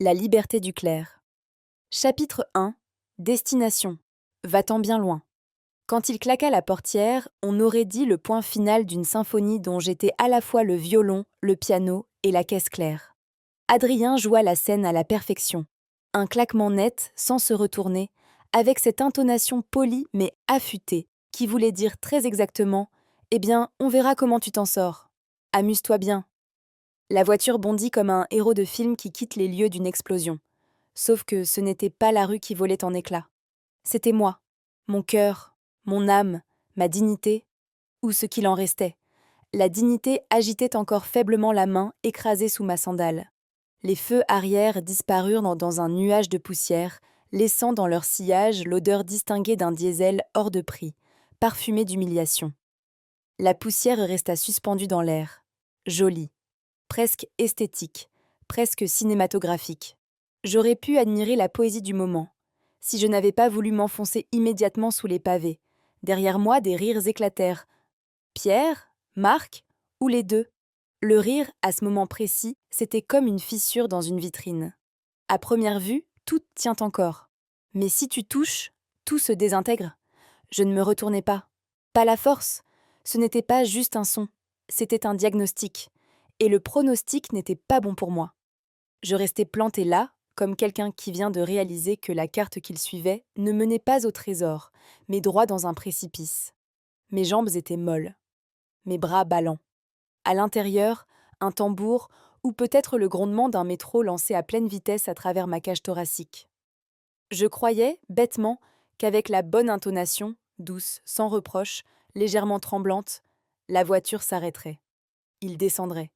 La liberté du clerc. Chapitre 1. Destination. Va-t'en bien loin. Quand il claqua la portière, on aurait dit le point final d'une symphonie dont j'étais à la fois le violon, le piano et la caisse claire. Adrien joua la scène à la perfection. Un claquement net, sans se retourner, avec cette intonation polie mais affûtée, qui voulait dire très exactement « Eh bien, on verra comment tu t'en sors. Amuse-toi bien. » La voiture bondit comme un héros de film qui quitte les lieux d'une explosion. Sauf que ce n'était pas la rue qui volait en éclats. C'était moi, mon cœur, mon âme, ma dignité, ou ce qu'il en restait. La dignité agitait encore faiblement la main écrasée sous ma sandale. Les feux arrière disparurent dans un nuage de poussière, laissant dans leur sillage l'odeur distinguée d'un diesel hors de prix, parfumé d'humiliation. La poussière resta suspendue dans l'air, jolie, presque esthétique, presque cinématographique. J'aurais pu admirer la poésie du moment, si je n'avais pas voulu m'enfoncer immédiatement sous les pavés. Derrière moi, des rires éclatèrent. Pierre, Marc, ou les deux. Le rire, à ce moment précis, c'était comme une fissure dans une vitrine. À première vue, tout tient encore. Mais si tu touches, tout se désintègre. Je ne me retournai pas. Pas la force. Ce n'était pas juste un son. C'était un diagnostic. Et le pronostic n'était pas bon pour moi. Je restais planté là, comme quelqu'un qui vient de réaliser que la carte qu'il suivait ne menait pas au trésor, mais droit dans un précipice. Mes jambes étaient molles, mes bras ballants. À l'intérieur, un tambour ou peut-être le grondement d'un métro lancé à pleine vitesse à travers ma cage thoracique. Je croyais, bêtement, qu'avec la bonne intonation, douce, sans reproche, légèrement tremblante, la voiture s'arrêterait. Il descendrait.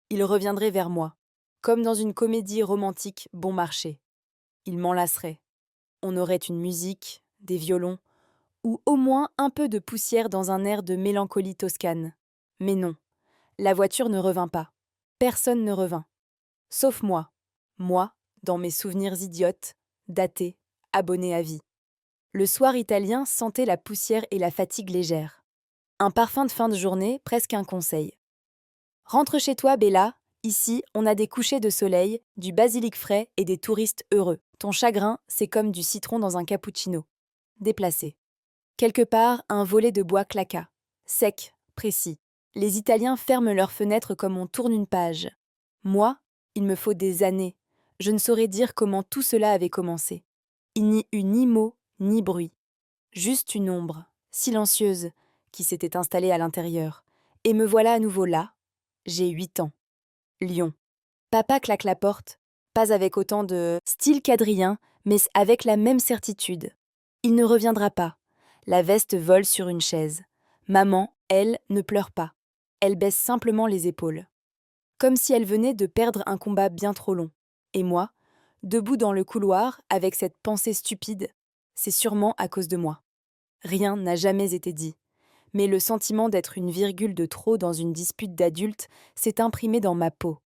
Il reviendrait vers moi, comme dans une comédie romantique bon marché. Il m'enlacerait. On aurait une musique, des violons, ou au moins un peu de poussière dans un air de mélancolie toscane. Mais non, la voiture ne revint pas. Personne ne revint. Sauf moi. Moi, dans mes souvenirs idiotes, datés, abonnés à vie. Le soir italien sentait la poussière et la fatigue légère. Un parfum de fin de journée, presque un conseil. Rentre chez toi, Bella. Ici, on a des couchers de soleil, du basilic frais et des touristes heureux. Ton chagrin, c'est comme du citron dans un cappuccino. Déplacé. Quelque part, un volet de bois claqua. Sec, précis. Les Italiens ferment leurs fenêtres comme on tourne une page. Moi, il me faut des années. Je ne saurais dire comment tout cela avait commencé. Il n'y eut ni mot, ni bruit. Juste une ombre, silencieuse, qui s'était installée à l'intérieur. Et me voilà à nouveau là. J'ai 8 ans. Lyon. Papa claque la porte, pas avec autant de style qu'Adrien, mais avec la même certitude. Il ne reviendra pas. La veste vole sur une chaise. Maman, elle, ne pleure pas. Elle baisse simplement les épaules. Comme si elle venait de perdre un combat bien trop long. Et moi, debout dans le couloir, avec cette pensée stupide, c'est sûrement à cause de moi. Rien n'a jamais été dit. Mais le sentiment d'être une virgule de trop dans une dispute d'adultes s'est imprimé dans ma peau.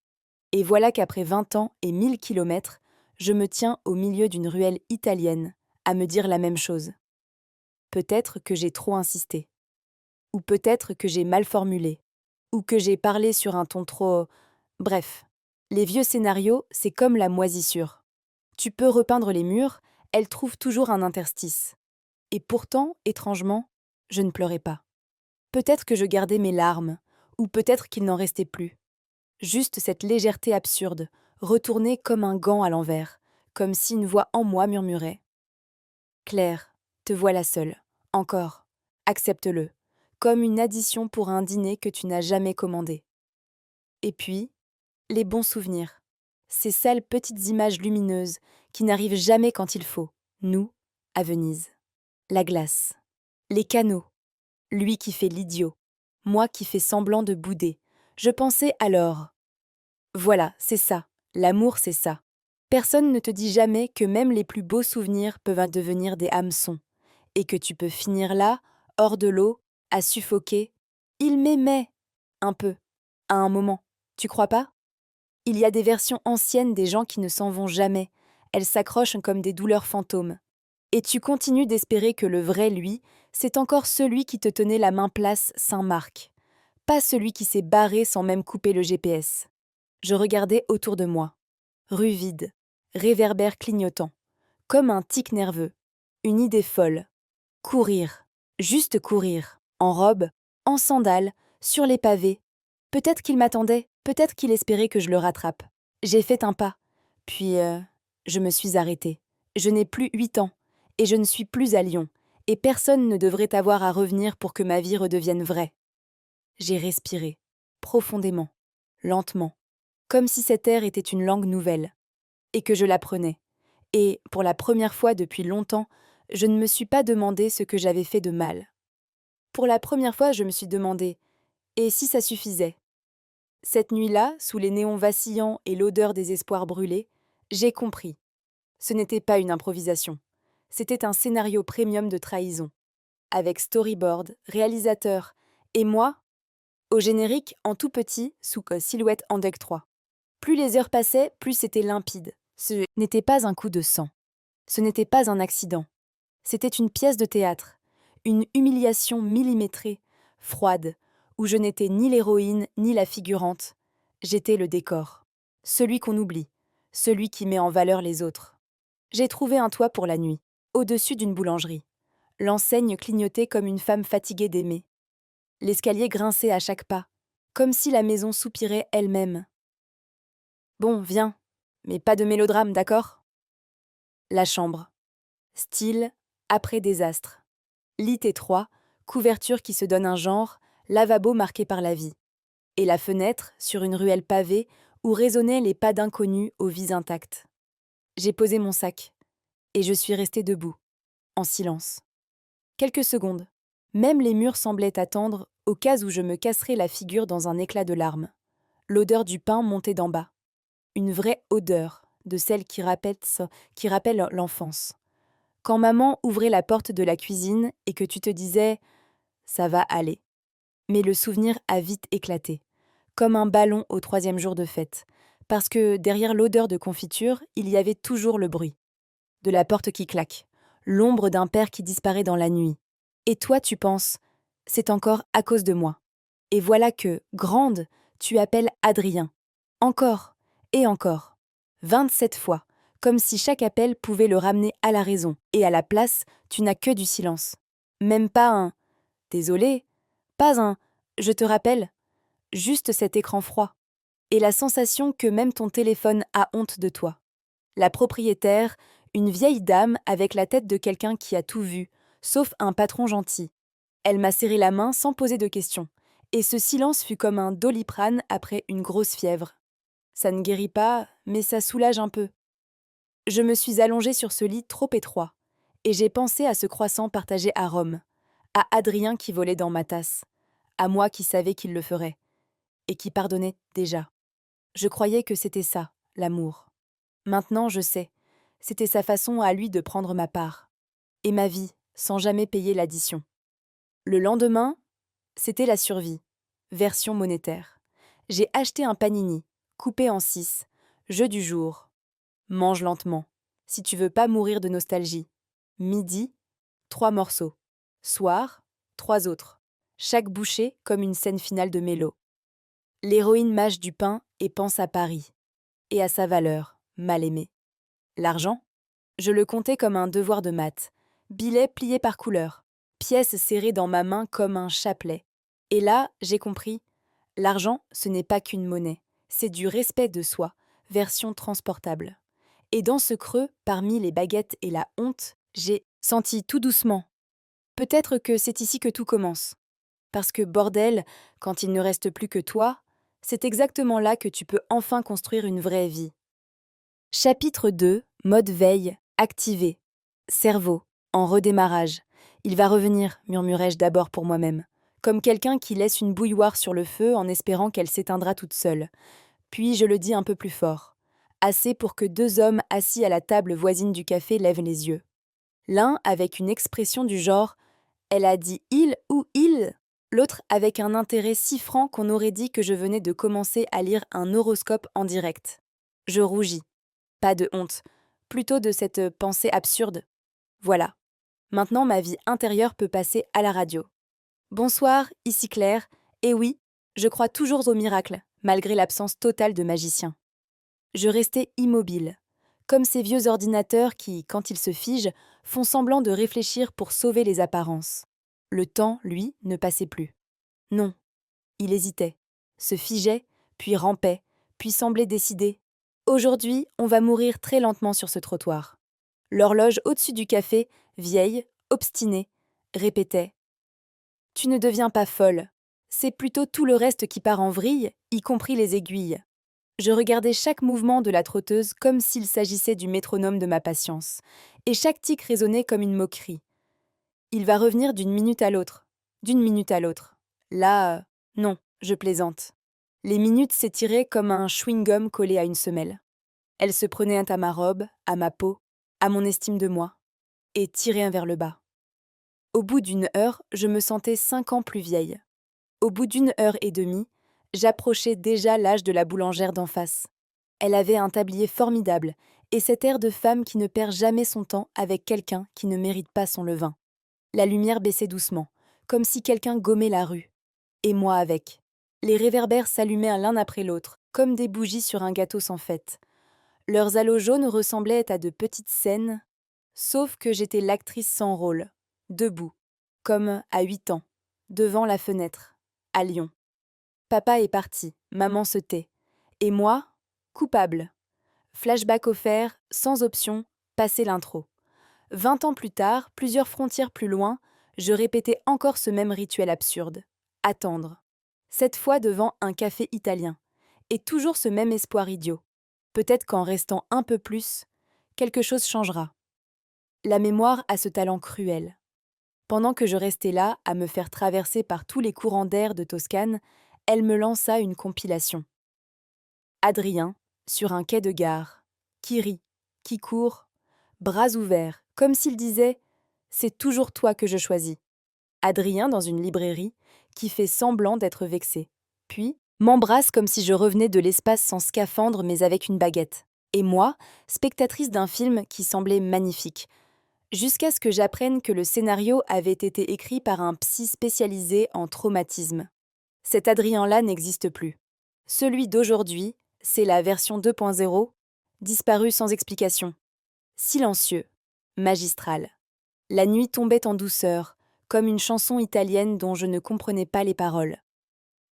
Et voilà qu'après 20 ans et 1000 kilomètres, je me tiens au milieu d'une ruelle italienne, à me dire la même chose. Peut-être que j'ai trop insisté. Ou peut-être que j'ai mal formulé. Ou que j'ai parlé sur un ton trop... Bref, les vieux scénarios, c'est comme la moisissure. Tu peux repeindre les murs, elles trouvent toujours un interstice. Et pourtant, étrangement, je ne pleurais pas. Peut-être que je gardais mes larmes, ou peut-être qu'il n'en restait plus. Juste cette légèreté absurde, retournée comme un gant à l'envers, comme si une voix en moi murmurait. Claire, te voilà seule. Encore. Accepte-le. Comme une addition pour un dîner que tu n'as jamais commandé. Et puis, les bons souvenirs. Ces sales petites images lumineuses qui n'arrivent jamais quand il faut. Nous, à Venise. La glace. Les canaux. Lui qui fait l'idiot. Moi qui fais semblant de bouder. Je pensais alors. Voilà, c'est ça. L'amour, c'est ça. Personne ne te dit jamais que même les plus beaux souvenirs peuvent devenir des hameçons. Et que tu peux finir là, hors de l'eau, à suffoquer. Il m'aimait. Un peu. À un moment. Tu crois pas? Il y a des versions anciennes des gens qui ne s'en vont jamais. Elles s'accrochent comme des douleurs fantômes. Et tu continues d'espérer que le vrai lui, c'est encore celui qui te tenait la main place Saint-Marc. Pas celui qui s'est barré sans même couper le GPS. Je regardais autour de moi. Rue vide. réverbère clignotant, comme un tic nerveux. Une idée folle. Courir, juste courir, en robe, en sandales, sur les pavés. Peut-être qu'il m'attendait, peut-être qu'il espérait que je le rattrape. J'ai fait un pas, puis je me suis arrêtée. Je n'ai plus 8 ans, et je ne suis plus à Lyon, et personne ne devrait avoir à revenir pour que ma vie redevienne vraie. J'ai respiré, profondément, lentement, comme si cet air était une langue nouvelle, et que je l'apprenais. Et, pour la première fois depuis longtemps, je ne me suis pas demandé ce que j'avais fait de mal. Pour la première fois, je me suis demandé « et si ça suffisait ?» Cette nuit-là, sous les néons vacillants et l'odeur des espoirs brûlés, j'ai compris. Ce n'était pas une improvisation. C'était un scénario premium de trahison. Avec storyboard, réalisateur, et moi, au générique, en tout petit, sous silhouette en deck 3. Plus les heures passaient, plus c'était limpide. Ce n'était pas un coup de sang. Ce n'était pas un accident. C'était une pièce de théâtre, une humiliation millimétrée, froide, où je n'étais ni l'héroïne ni la figurante. J'étais le décor, celui qu'on oublie, celui qui met en valeur les autres. J'ai trouvé un toit pour la nuit, au-dessus d'une boulangerie. L'enseigne clignotait comme une femme fatiguée d'aimer. L'escalier grinçait à chaque pas, comme si la maison soupirait elle-même. Bon, viens, mais pas de mélodrame, d'accord ? La chambre. Style après-désastre. Lit étroit, couverture qui se donne un genre, lavabo marqué par la vie. Et la fenêtre, sur une ruelle pavée, où résonnaient les pas d'inconnus aux vies intactes. J'ai posé mon sac, et je suis restée debout, en silence. Quelques secondes. Même les murs semblaient attendre, au cas où je me casserais la figure dans un éclat de larmes. L'odeur du pain montait d'en bas. Une vraie odeur, de celle qui rappelle l'enfance. Quand maman ouvrait la porte de la cuisine et que tu te disais « ça va aller ». Mais le souvenir a vite éclaté, comme un ballon au 3e jour de fête, parce que derrière l'odeur de confiture, il y avait toujours le bruit. De la porte qui claque, l'ombre d'un père qui disparaît dans la nuit. Et toi, tu penses « c'est encore à cause de moi ». Et voilà que, grande, tu appelles Adrien. Encore et encore. 27 fois, comme si chaque appel pouvait le ramener à la raison. Et à la place, tu n'as que du silence. Même pas un « désolé », pas un « je te rappelle », juste cet écran froid. Et la sensation que même ton téléphone a honte de toi. La propriétaire, une vieille dame avec la tête de quelqu'un qui a tout vu, sauf un patron gentil. Elle m'a serré la main sans poser de questions. Et ce silence fut comme un Doliprane après une grosse fièvre. Ça ne guérit pas, mais ça soulage un peu. Je me suis allongée sur ce lit trop étroit, et j'ai pensé à ce croissant partagé à Rome, à Adrien qui volait dans ma tasse, à moi qui savais qu'il le ferait, et qui pardonnait déjà. Je croyais que c'était ça, l'amour. Maintenant, je sais, c'était sa façon à lui de prendre ma part, et ma vie, sans jamais payer l'addition. Le lendemain, c'était la survie, version monétaire. J'ai acheté un panini, coupé en 6, jeu du jour. Mange lentement, si tu veux pas mourir de nostalgie. Midi, 3 morceaux. Soir, 3 autres. Chaque bouchée comme une scène finale de mélo. L'héroïne mâche du pain et pense à Paris. Et à sa valeur, mal aimée. L'argent ? Je le comptais comme un devoir de maths. Billets pliés par couleur. Pièces serrées dans ma main comme un chapelet. Et là, j'ai compris. L'argent, ce n'est pas qu'une monnaie. C'est du respect de soi, version transportable. Et dans ce creux, parmi les baguettes et la honte, j'ai senti tout doucement. Peut-être que c'est ici que tout commence. Parce que bordel, quand il ne reste plus que toi, c'est exactement là que tu peux enfin construire une vraie vie. Chapitre 2, mode veille, activé. Cerveau, en redémarrage. Il va revenir, murmurai-je d'abord pour moi-même, comme quelqu'un qui laisse une bouilloire sur le feu en espérant qu'elle s'éteindra toute seule. Puis je le dis un peu plus fort. Assez pour que 2 hommes assis à la table voisine du café lèvent les yeux. L'un avec une expression du genre « Elle a dit il ou il ?» L'autre avec un intérêt si franc qu'on aurait dit que je venais de commencer à lire un horoscope en direct. Je rougis. Pas de honte, plutôt de cette pensée absurde. Voilà. Maintenant ma vie intérieure peut passer à la radio. Bonsoir, ici Claire. Et oui, je crois toujours au miracle, malgré l'absence totale de magicien. Je restais immobile, comme ces vieux ordinateurs qui, quand ils se figent, font semblant de réfléchir pour sauver les apparences. Le temps, lui, ne passait plus. Non, il hésitait, se figeait, puis rampait, puis semblait décidé. Aujourd'hui, on va mourir très lentement sur ce trottoir. L'horloge au-dessus du café, vieille, obstinée, répétait « Tu ne deviens pas folle. C'est plutôt tout le reste qui part en vrille, y compris les aiguilles. » Je regardais chaque mouvement de la trotteuse comme s'il s'agissait du métronome de ma patience, et chaque tic résonnait comme une moquerie. Il va revenir d'une minute à l'autre, d'une minute à l'autre. Là, non, je plaisante. Les minutes s'étiraient comme un chewing-gum collé à une semelle. Elles se prenaient à ma robe, à ma peau, à mon estime de moi, et tiraient vers le bas. Au bout d'une heure, je me sentais 5 ans plus vieille. Au bout d'une heure et demie, j'approchais déjà l'âge de la boulangère d'en face. Elle avait un tablier formidable, et cet air de femme qui ne perd jamais son temps avec quelqu'un qui ne mérite pas son levain. La lumière baissait doucement, comme si quelqu'un gommait la rue. Et moi avec. Les réverbères s'allumaient l'un après l'autre, comme des bougies sur un gâteau sans fête. Leurs halos jaunes ressemblaient à de petites scènes, sauf que j'étais l'actrice sans rôle, debout, comme à 8 ans, devant la fenêtre, à Lyon. Papa est parti, maman se tait. Et moi, coupable. Flashback offert, sans option, passé l'intro. 20 ans plus tard, plusieurs frontières plus loin, je répétais encore ce même rituel absurde. Attendre. Cette fois devant un café italien. Et toujours ce même espoir idiot. Peut-être qu'en restant un peu plus, quelque chose changera. La mémoire a ce talent cruel. Pendant que je restais là, à me faire traverser par tous les courants d'air de Toscane, elle me lança une compilation. Adrien, sur un quai de gare, qui rit, qui court, bras ouverts, comme s'il disait « C'est toujours toi que je choisis ». Adrien dans une librairie, qui fait semblant d'être vexé. Puis, m'embrasse comme si je revenais de l'espace sans scaphandre mais avec une baguette. Et moi, spectatrice d'un film qui semblait magnifique. Jusqu'à ce que j'apprenne que le scénario avait été écrit par un psy spécialisé en traumatisme. Cet Adrien-là n'existe plus. Celui d'aujourd'hui, c'est la version 2.0, disparue sans explication. Silencieux, magistral. La nuit tombait en douceur, comme une chanson italienne dont je ne comprenais pas les paroles.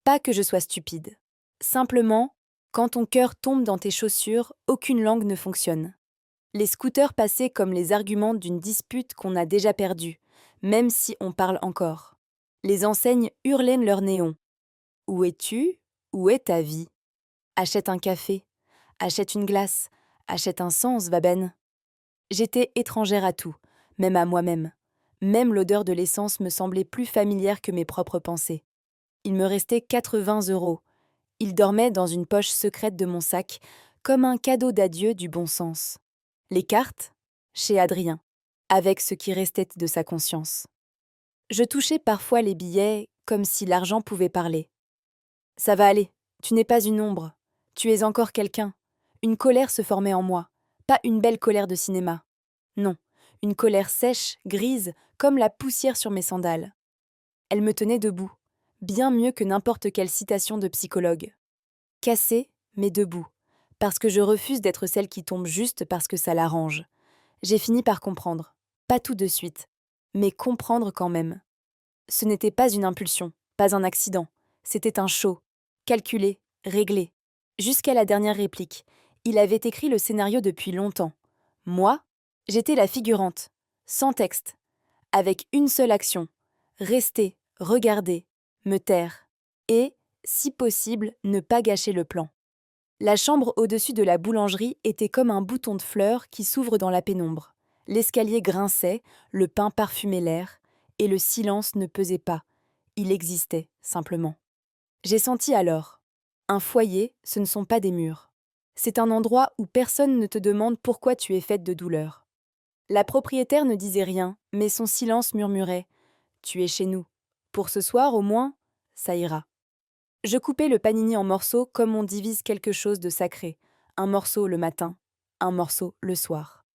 Pas que je sois stupide. Simplement, quand ton cœur tombe dans tes chaussures, aucune langue ne fonctionne. Les scooters passaient comme les arguments d'une dispute qu'on a déjà perdue, même si on parle encore. Les enseignes hurlaient leur néon. Où es-tu? Où est ta vie? Achète un café, achète une glace, achète un sens, Vaben. J'étais étrangère à tout, même à moi-même. Même l'odeur de l'essence me semblait plus familière que mes propres pensées. Il me restait 80 €. Ils dormaient dans une poche secrète de mon sac, comme un cadeau d'adieu du bon sens. Les cartes? Chez Adrien, avec ce qui restait de sa conscience. Je touchais parfois les billets comme si l'argent pouvait parler. Ça va aller, tu n'es pas une ombre, tu es encore quelqu'un. Une colère se formait en moi, pas une belle colère de cinéma. Non, une colère sèche, grise, comme la poussière sur mes sandales. Elle me tenait debout, bien mieux que n'importe quelle citation de psychologue. Cassée, mais debout, parce que je refuse d'être celle qui tombe juste parce que ça l'arrange. J'ai fini par comprendre, pas tout de suite, mais comprendre quand même. Ce n'était pas une impulsion, pas un accident, c'était un show, calculé, réglé. Jusqu'à la dernière réplique, il avait écrit le scénario depuis longtemps. Moi, j'étais la figurante, sans texte, avec une seule action, rester, regarder, me taire, et, si possible, ne pas gâcher le plan. La chambre au-dessus de la boulangerie était comme un bouton de fleurs qui s'ouvre dans la pénombre. L'escalier grinçait, le pain parfumait l'air, et le silence ne pesait pas. Il existait, simplement. J'ai senti alors. Un foyer, ce ne sont pas des murs. C'est un endroit où personne ne te demande pourquoi tu es faite de douleur. La propriétaire ne disait rien, mais son silence murmurait « Tu es chez nous. Pour ce soir, au moins, ça ira. » Je coupais le panini en morceaux comme on divise quelque chose de sacré. Un morceau le matin, un morceau le soir.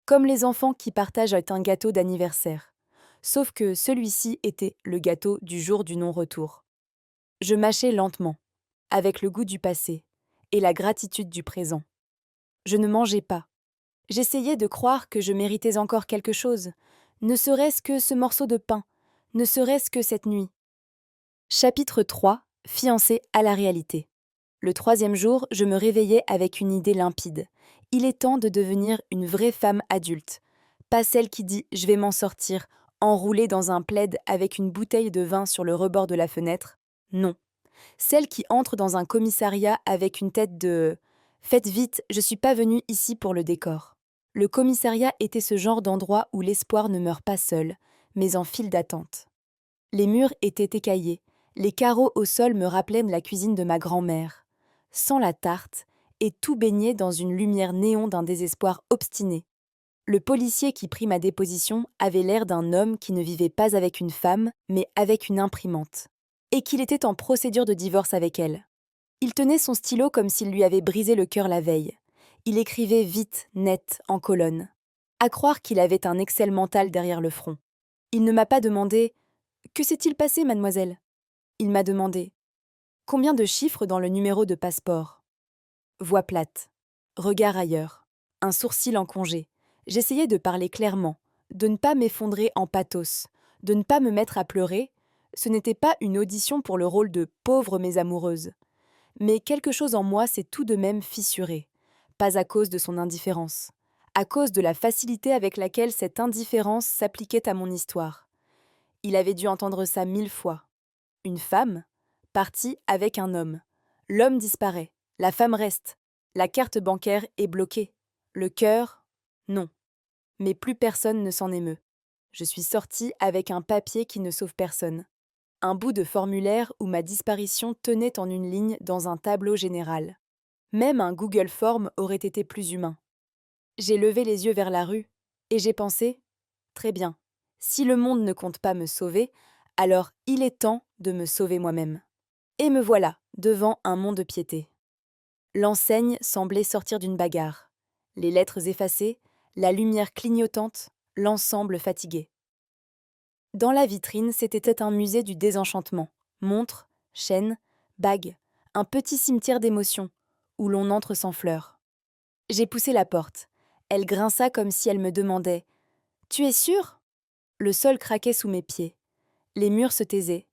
Comme les enfants qui partagent un gâteau d'anniversaire. Sauf que celui-ci était le gâteau du jour du non-retour. Je mâchais lentement, avec le goût du passé et la gratitude du présent. Je ne mangeais pas. J'essayais de croire que je méritais encore quelque chose, ne serait-ce que ce morceau de pain, ne serait-ce que cette nuit. Chapitre 3. Fiancée à la réalité. Le 3e jour, je me réveillais avec une idée limpide. Il est temps de devenir une vraie femme adulte. Pas celle qui dit « je vais m'en sortir », enroulée dans un plaid avec une bouteille de vin sur le rebord de la fenêtre. Non. Celle qui entre dans un commissariat avec une tête de « faites vite, je suis pas venue ici pour le décor ». Le commissariat était ce genre d'endroit où l'espoir ne meurt pas seul, mais en file d'attente. Les murs étaient écaillés, les carreaux au sol me rappelaient la cuisine de ma grand-mère, sans la tarte, et tout baigné dans une lumière néon d'un désespoir obstiné. Le policier qui prit ma déposition avait l'air d'un homme qui ne vivait pas avec une femme, mais avec une imprimante, et qu'il était en procédure de divorce avec elle. Il tenait son stylo comme s'il lui avait brisé le cœur la veille. Il écrivait vite, net, en colonne. À croire qu'il avait un Excel mental derrière le front. Il ne m'a pas demandé « Que s'est-il passé, mademoiselle ?» Il m'a demandé « Combien de chiffres dans le numéro de passeport ?» Voix plate. Regard ailleurs. Un sourcil en congé. J'essayais de parler clairement, de ne pas m'effondrer en pathos, de ne pas me mettre à pleurer. Ce n'était pas une audition pour le rôle de « pauvre mais amoureuse ». Mais quelque chose en moi s'est tout de même fissuré. Pas à cause de son indifférence. À cause de la facilité avec laquelle cette indifférence s'appliquait à mon histoire. Il avait dû entendre ça 1000 fois. Une femme, partie avec un homme. L'homme disparaît, la femme reste. La carte bancaire est bloquée. Le cœur, non. Mais plus personne ne s'en émeut. Je suis sortie avec un papier qui ne sauve personne. Un bout de formulaire où ma disparition tenait en une ligne dans un tableau général. Même un Google Form aurait été plus humain. J'ai levé les yeux vers la rue et j'ai pensé « Très bien, si le monde ne compte pas me sauver, alors il est temps de me sauver moi-même. » Et me voilà, devant un mont de piété. L'enseigne semblait sortir d'une bagarre. Les lettres effacées, la lumière clignotante, l'ensemble fatigué. Dans la vitrine, c'était un musée du désenchantement. Montres, chaînes, bagues, un petit cimetière d'émotions, où l'on entre sans fleurs. J'ai poussé la porte. Elle grinça comme si elle me demandait « Tu es sûre ?» Le sol craquait sous mes pieds. Les murs se taisaient.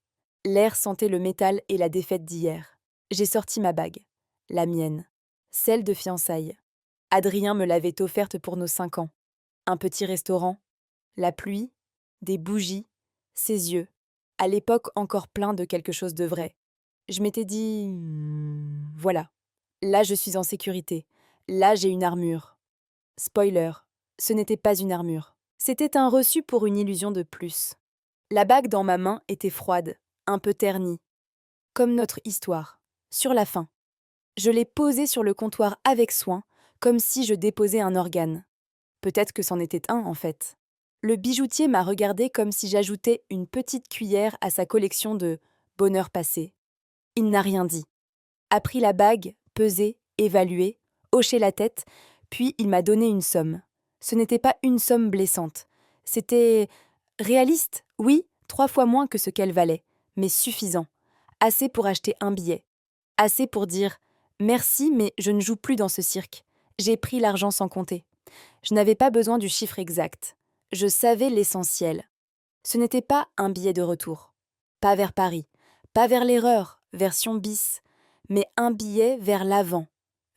L'air sentait le métal et la défaite d'hier. J'ai sorti ma bague. La mienne. Celle de fiançailles. Adrien me l'avait offerte pour nos 5 ans. Un petit restaurant. La pluie. Des bougies. Ses yeux. À l'époque encore plein de quelque chose de vrai. Je m'étais dit « Voilà. Là je suis en sécurité. Là j'ai une armure. » Spoiler. Ce n'était pas une armure. C'était un reçu pour une illusion de plus. La bague dans ma main était froide, un peu ternie. Comme notre histoire. Sur la fin. Je l'ai posée sur le comptoir avec soin, comme si je déposais un organe. Peut-être que c'en était un, en fait. Le bijoutier m'a regardé comme si j'ajoutais une petite cuillère à sa collection de bonheur passé. Il n'a rien dit. A pris la bague, pesé, évalué, hoché la tête, puis il m'a donné une somme. Ce n'était pas une somme blessante. C'était réaliste, oui, 3 fois moins que ce qu'elle valait, mais suffisant. Assez pour acheter un billet. Assez pour dire « Merci, mais je ne joue plus dans ce cirque. J'ai pris l'argent sans compter. » Je n'avais pas besoin du chiffre exact. Je savais l'essentiel. Ce n'était pas un billet de retour. Pas vers Paris. Pas vers l'erreur, version bis. Mais un billet vers l'avant.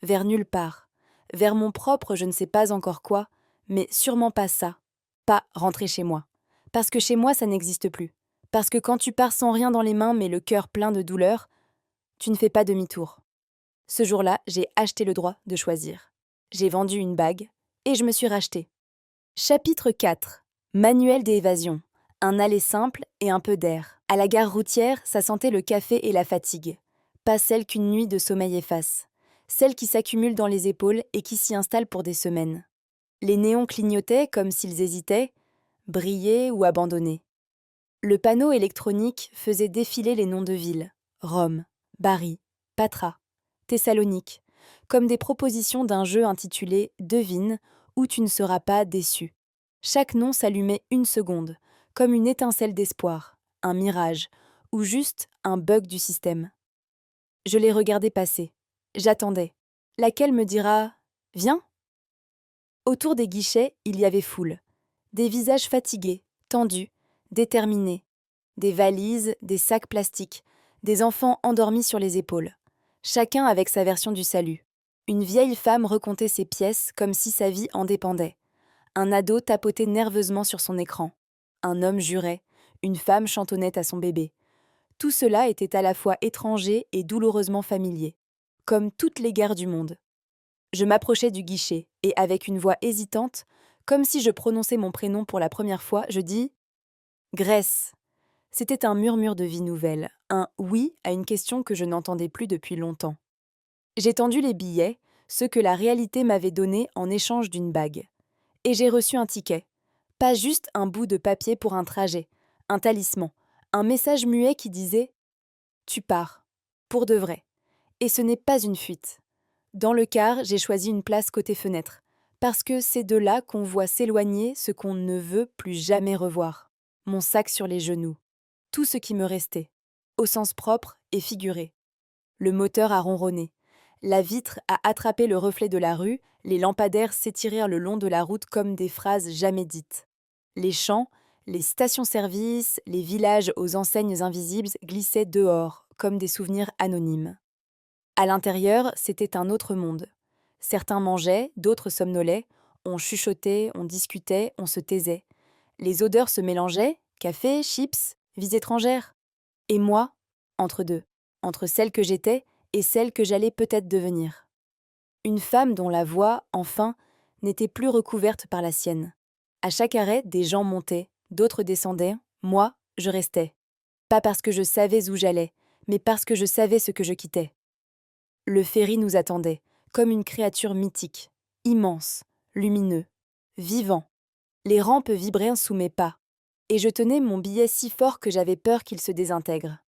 Vers nulle part. Vers mon propre je ne sais pas encore quoi, mais sûrement pas ça. Pas rentrer chez moi. Parce que chez moi, ça n'existe plus. Parce que quand tu pars sans rien dans les mains mais le cœur plein de douleur, tu ne fais pas demi-tour. Ce jour-là, j'ai acheté le droit de choisir. J'ai vendu une bague et je me suis rachetée. Chapitre 4. Manuel d'évasion. Un aller simple et un peu d'air. À la gare routière, ça sentait le café et la fatigue. Pas celle qu'une nuit de sommeil efface. Celle qui s'accumule dans les épaules et qui s'y installe pour des semaines. Les néons clignotaient comme s'ils hésitaient, brillaient ou abandonnaient. Le panneau électronique faisait défiler les noms de villes. Rome, Bari, Patra, Thessalonique, comme des propositions d'un jeu intitulé « Devine » où tu ne seras pas déçu. Chaque nom s'allumait une seconde, comme une étincelle d'espoir, un mirage, ou juste un bug du système. Je les regardais passer. J'attendais. Laquelle me dira « Viens » ? Autour des guichets, il y avait foule. Des visages fatigués, tendus, déterminés. Des valises, des sacs plastiques, des enfants endormis sur les épaules. Chacun avec sa version du salut. Une vieille femme recomptait ses pièces comme si sa vie en dépendait. Un ado tapotait nerveusement sur son écran. Un homme jurait. Une femme chantonnait à son bébé. Tout cela était à la fois étranger et douloureusement familier, comme toutes les guerres du monde. Je m'approchai du guichet et, avec une voix hésitante, comme si je prononçais mon prénom pour la première fois, je dis « Grèce ». C'était un murmure de vie nouvelle, un oui à une question que je n'entendais plus depuis longtemps. J'ai tendu les billets, ceux que la réalité m'avait donnés en échange d'une bague. Et j'ai reçu un ticket. Pas juste un bout de papier pour un trajet, un talisman, un message muet qui disait « Tu pars, pour de vrai ». Et ce n'est pas une fuite. Dans le car, j'ai choisi une place côté fenêtre, parce que c'est de là qu'on voit s'éloigner ce qu'on ne veut plus jamais revoir. Mon sac sur les genoux. Tout ce qui me restait, au sens propre et figuré. Le moteur a ronronné. La vitre a attrapé le reflet de la rue, les lampadaires s'étirèrent le long de la route comme des phrases jamais dites. Les champs, les stations-service, les villages aux enseignes invisibles glissaient dehors, comme des souvenirs anonymes. À l'intérieur, c'était un autre monde. Certains mangeaient, d'autres somnolaient, on chuchotait, on discutait, on se taisait. Les odeurs se mélangeaient, café, chips, vies étrangères. Et moi, entre deux, entre celle que j'étais et celle que j'allais peut-être devenir. Une femme dont la voix, enfin, n'était plus recouverte par la sienne. À chaque arrêt, des gens montaient, d'autres descendaient, moi, je restais. Pas parce que je savais où j'allais, mais parce que je savais ce que je quittais. Le ferry nous attendait, comme une créature mythique, immense, lumineux, vivant. Les rampes vibraient sous mes pas, et je tenais mon billet si fort que j'avais peur qu'il se désintègre.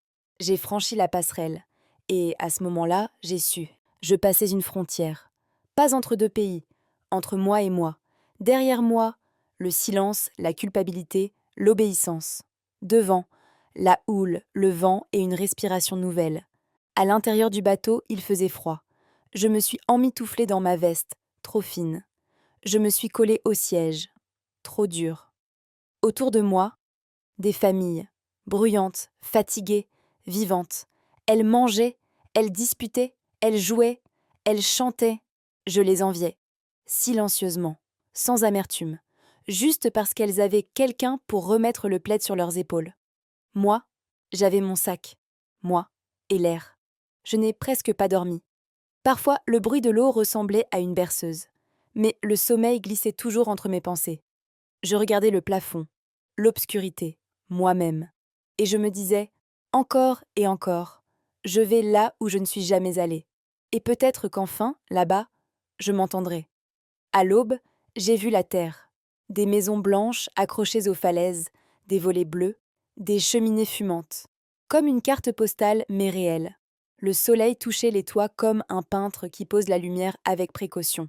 J'ai franchi la passerelle, et à ce moment-là, j'ai su. Je passais une frontière. Pas entre deux pays, entre moi et moi. Derrière moi, le silence, la culpabilité, l'obéissance. Devant, la houle, le vent et une respiration nouvelle. À l'intérieur du bateau, il faisait froid. Je me suis emmitouflée dans ma veste, trop fine. Je me suis collée au siège, trop dur. Autour de moi, des familles, bruyantes, fatiguées, vivantes. Elles mangeaient, elles disputaient, elles jouaient, elles chantaient. Je les enviais, silencieusement, sans amertume, juste parce qu'elles avaient quelqu'un pour remettre le plaid sur leurs épaules. Moi, j'avais mon sac, moi, et l'air. Je n'ai presque pas dormi. Parfois, le bruit de l'eau ressemblait à une berceuse, mais le sommeil glissait toujours entre mes pensées. Je regardais le plafond, l'obscurité, moi-même, et je me disais, encore et encore, je vais là où je ne suis jamais allée, et peut-être qu'enfin, là-bas, je m'entendrai. À l'aube, j'ai vu la terre, des maisons blanches accrochées aux falaises, des volets bleus, des cheminées fumantes, comme une carte postale mais réelle. Le soleil touchait les toits comme un peintre qui pose la lumière avec précaution.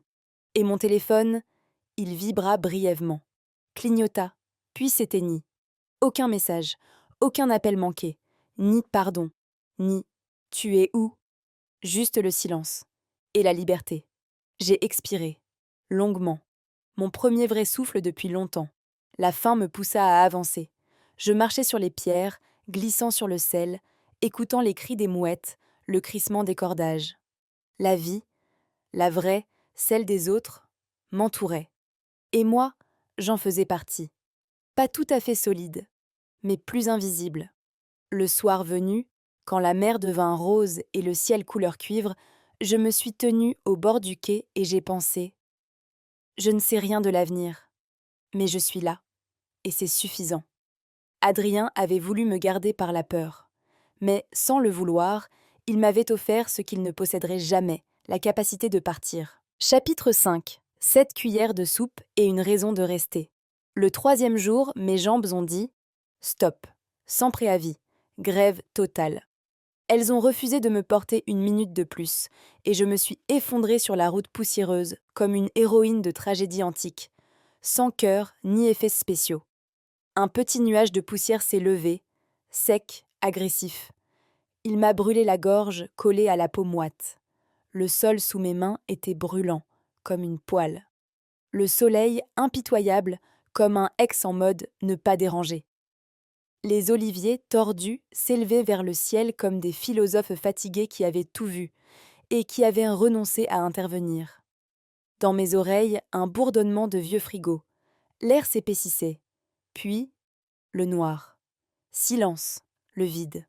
Et mon téléphone, il vibra brièvement, clignota, puis s'éteignit. Aucun message, aucun appel manqué, ni pardon, ni « tu es où ?» Juste le silence. Et la liberté. J'ai expiré, longuement. Mon premier vrai souffle depuis longtemps. La faim me poussa à avancer. Je marchais sur les pierres, glissant sur le sel, écoutant les cris des mouettes, le crissement des cordages. La vie, la vraie, celle des autres, m'entourait. Et moi, j'en faisais partie. Pas tout à fait solide, mais plus invisible. Le soir venu, quand la mer devint rose et le ciel couleur cuivre, je me suis tenue au bord du quai et j'ai pensé « Je ne sais rien de l'avenir, mais je suis là, et c'est suffisant. » Adrien avait voulu me garder par la peur, mais sans le vouloir, il m'avait offert ce qu'il ne posséderait jamais, la capacité de partir. Chapitre 5. 7 cuillères de soupe et une raison de rester. Le 3e jour, mes jambes ont dit « Stop », sans préavis, grève totale. Elles ont refusé de me porter une minute de plus, et je me suis effondrée sur la route poussiéreuse, comme une héroïne de tragédie antique, sans cœur ni effets spéciaux. Un petit nuage de poussière s'est levé, sec, agressif. Il m'a brûlé la gorge, collée à la peau moite. Le sol sous mes mains était brûlant, comme une poêle. le soleil impitoyable, comme un ex en mode ne pas déranger. Les oliviers tordus s'élevaient vers le ciel comme des philosophes fatigués qui avaient tout vu et qui avaient renoncé à intervenir. Dans mes oreilles, un bourdonnement de vieux frigos. L'air s'épaississait. Puis, le noir. Silence, le vide.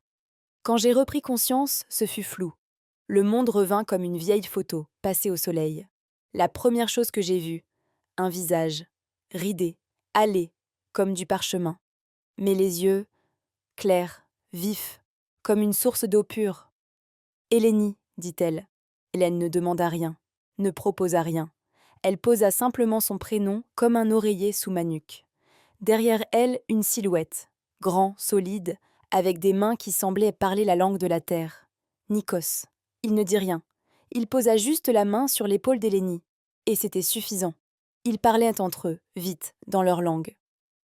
Quand j'ai repris conscience, ce fut flou. Le monde revint comme une vieille photo, passée au soleil. La première chose que j'ai vue, un visage, ridé, hâlé, comme du parchemin. Mais les yeux, clairs, vifs, comme une source d'eau pure. « Hélénie, dit-elle. » Hélène ne demanda rien, ne proposa rien. Elle posa simplement son prénom comme un oreiller sous ma nuque. Derrière elle, une silhouette, grand, solide, avec des mains qui semblaient parler la langue de la terre. Nikos. Il ne dit rien. Il posa juste la main sur l'épaule d'Hélénie. Et c'était suffisant. Ils parlaient entre eux, vite, dans leur langue.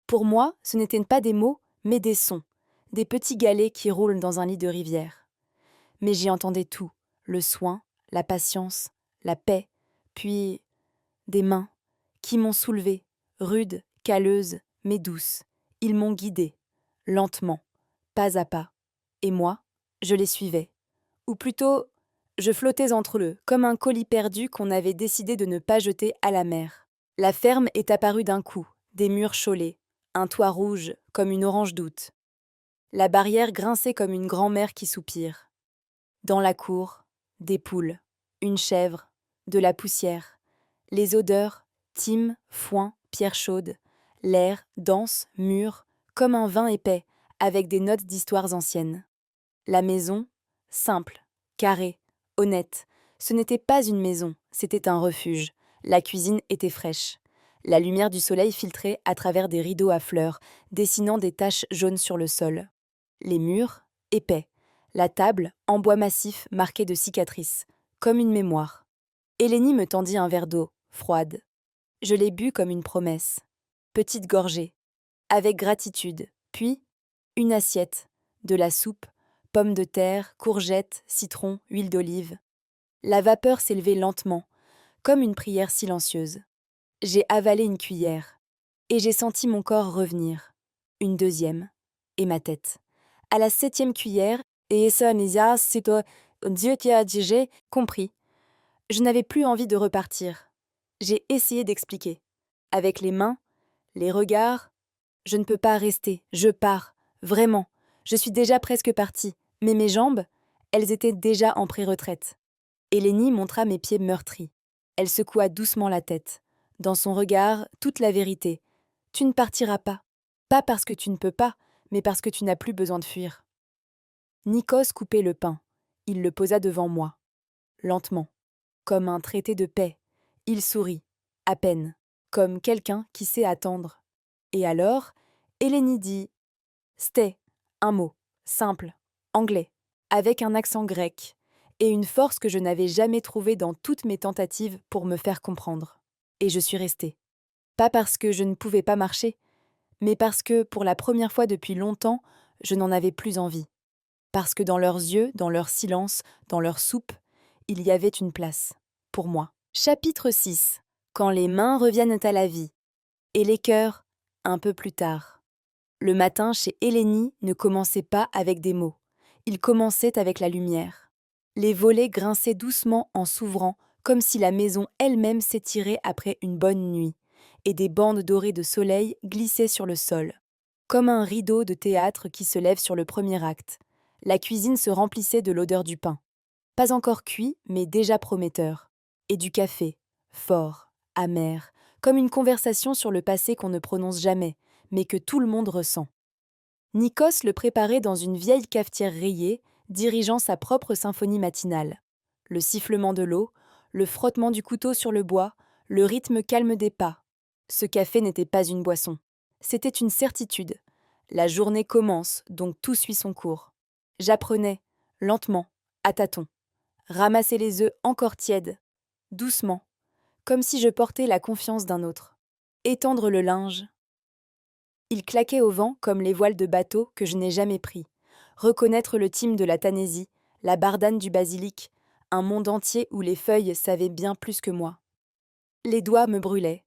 Pour moi, ce n'étaient pas des mots, mais des sons. Des petits galets qui roulent dans un lit de rivière. Mais j'y entendais tout. Le soin, la patience, la paix, puis des mains qui m'ont soulevée, rudes, calleuses, mais douces. Ils m'ont guidée, lentement, pas à pas. Et moi, je les suivais. Ou plutôt, je flottais entre eux, comme un colis perdu qu'on avait décidé de ne pas jeter à la mer. La ferme est apparue d'un coup, des murs chaulés, un toit rouge, comme une orange d'août. La barrière grinçait comme une grand-mère qui soupire. Dans la cour, des poules, une chèvre, de la poussière, les odeurs, thym, foin, pierre chaude, l'air, dense, mûr, comme un vin épais, avec des notes d'histoires anciennes. La maison, simple, carrée, honnête, ce n'était pas une maison, c'était un refuge. La cuisine était fraîche. La lumière du soleil filtrait à travers des rideaux à fleurs, dessinant des taches jaunes sur le sol. Les murs, épais. La table, en bois massif, marquée de cicatrices, comme une mémoire. Hélénie me tendit un verre d'eau, froide. Je l'ai bu comme une promesse. Petite gorgée, avec gratitude, puis une assiette, de la soupe, pommes de terre, courgettes, citron, huile d'olive. La vapeur s'élevait lentement, comme une prière silencieuse. J'ai avalé une cuillère, et j'ai senti mon corps revenir. Une deuxième, et ma tête. À la 7e cuillère, et ça, Nisia, c'est toi, Dieu qui a dit, j'ai compris. Je n'avais plus envie de repartir. J'ai essayé d'expliquer. Avec les mains, les regards, je ne peux pas rester, je pars, vraiment. Je suis déjà presque partie, mais mes jambes, elles étaient déjà en pré-retraite. Hélénie montra mes pieds meurtris. Elle secoua doucement la tête. Dans son regard, toute la vérité. Tu ne partiras pas. Pas parce que tu ne peux pas, mais parce que tu n'as plus besoin de fuir. Nikos coupait le pain. Il le posa devant moi. Lentement. Comme un traité de paix. Il sourit. À peine. Comme quelqu'un qui sait attendre. Et alors, Hélénie dit « Sté », un mot, simple, anglais, avec un accent grec, et une force que je n'avais jamais trouvée dans toutes mes tentatives pour me faire comprendre. Et je suis restée. Pas parce que je ne pouvais pas marcher, mais parce que, pour la première fois depuis longtemps, je n'en avais plus envie. Parce que dans leurs yeux, dans leur silence, dans leur soupe, il y avait une place, pour moi. Chapitre 6. Quand les mains reviennent à la vie. Et les cœurs, un peu plus tard. Le matin chez Hélénie ne commençait pas avec des mots. Il commençait avec la lumière. Les volets grinçaient doucement en s'ouvrant, comme si la maison elle-même s'étirait après une bonne nuit, et des bandes dorées de soleil glissaient sur le sol, comme un rideau de théâtre qui se lève sur le premier acte. La cuisine se remplissait de l'odeur du pain. Pas encore cuit, mais déjà prometteur. Et du café, fort, amer, comme une conversation sur le passé qu'on ne prononce jamais, mais que tout le monde ressent. Nikos le préparait dans une vieille cafetière rayée, dirigeant sa propre symphonie matinale. Le sifflement de l'eau, le frottement du couteau sur le bois, le rythme calme des pas. Ce café n'était pas une boisson. C'était une certitude. La journée commence, donc tout suit son cours. J'apprenais, lentement, à tâtons. Ramasser les œufs encore tièdes, doucement, comme si je portais la confiance d'un autre. Étendre le linge. Il claquait au vent comme les voiles de bateau que je n'ai jamais pris. Reconnaître le thym de la Tanésie, la bardane du basilic, un monde entier où les feuilles savaient bien plus que moi. Les doigts me brûlaient.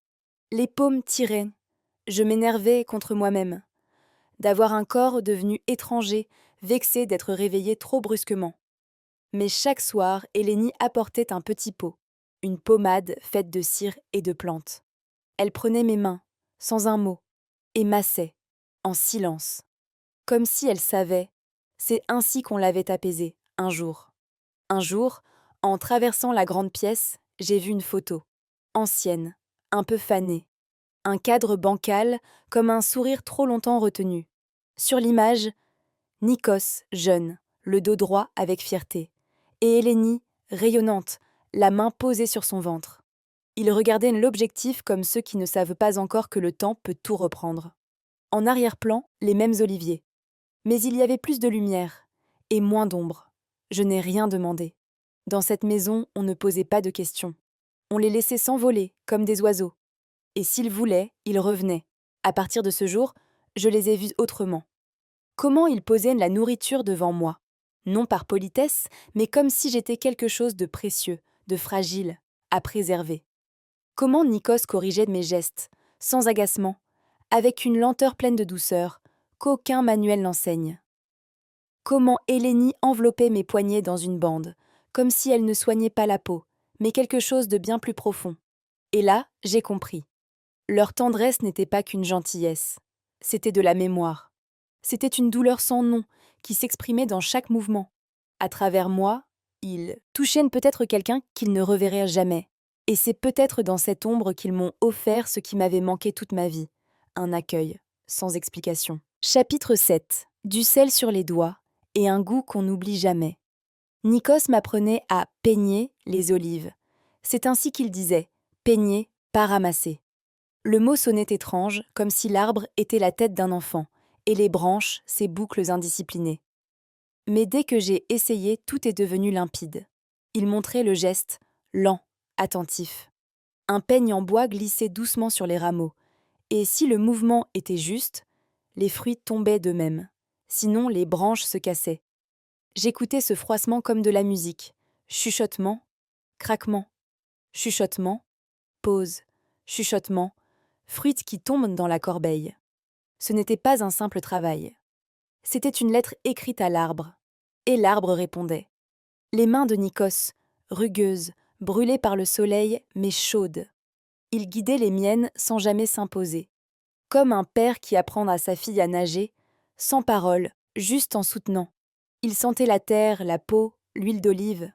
Les paumes tiraient. Je m'énervais contre moi-même, d'avoir un corps devenu étranger, vexé d'être réveillé trop brusquement. Mais chaque soir, Hélénie apportait un petit pot, une pommade faite de cire et de plantes. Elle prenait mes mains, sans un mot, et massait, en silence, comme si elle savait. C'est ainsi qu'on l'avait apaisée, un jour. Un jour, en traversant la grande pièce, j'ai vu une photo, ancienne, un peu fanée, un cadre bancal, comme un sourire trop longtemps retenu. Sur l'image, Nikos, jeune, le dos droit avec fierté, et Hélénie, rayonnante, la main posée sur son ventre. Ils regardaient l'objectif comme ceux qui ne savent pas encore que le temps peut tout reprendre. En arrière-plan, les mêmes oliviers. Mais il y avait plus de lumière, et moins d'ombre. Je n'ai rien demandé. Dans cette maison, on ne posait pas de questions. On les laissait s'envoler, comme des oiseaux. Et s'ils voulaient, ils revenaient. À partir de ce jour, je les ai vus autrement. Comment ils posaient la nourriture devant moi. Non par politesse, mais comme si j'étais quelque chose de précieux, de fragile, à préserver. Comment Nikos corrigeait mes gestes, sans agacement, avec une lenteur pleine de douceur, qu'aucun manuel n'enseigne. Comment Hélénie enveloppait mes poignets dans une bande, comme si elle ne soignait pas la peau, mais quelque chose de bien plus profond. Et là, j'ai compris. Leur tendresse n'était pas qu'une gentillesse, c'était de la mémoire. C'était une douleur sans nom, qui s'exprimait dans chaque mouvement. À travers moi, ils touchaient peut-être quelqu'un qu'ils ne reverraient jamais. Et c'est peut-être dans cette ombre qu'ils m'ont offert ce qui m'avait manqué toute ma vie, un accueil, sans explication. Chapitre 7. Du sel sur les doigts et un goût qu'on n'oublie jamais. Nikos m'apprenait à peigner les olives. C'est ainsi qu'il disait, peigner, pas ramasser. Le mot sonnait étrange, comme si l'arbre était la tête d'un enfant, et les branches, ses boucles indisciplinées. Mais dès que j'ai essayé, tout est devenu limpide. Il montrait le geste, lent, attentif. Un peigne en bois glissait doucement sur les rameaux, et si le mouvement était juste, les fruits tombaient d'eux-mêmes. Sinon, les branches se cassaient. J'écoutais ce froissement comme de la musique. Chuchotement, craquement, chuchotement, pause, chuchotement, fruits qui tombent dans la corbeille. Ce n'était pas un simple travail. C'était une lettre écrite à l'arbre. Et l'arbre répondait. Les mains de Nikos, rugueuses, brûlées par le soleil, mais chaudes. Il guidait les miennes sans jamais s'imposer. Comme un père qui apprend à sa fille à nager, sans parole, juste en soutenant. Il sentait la terre, la peau, l'huile d'olive.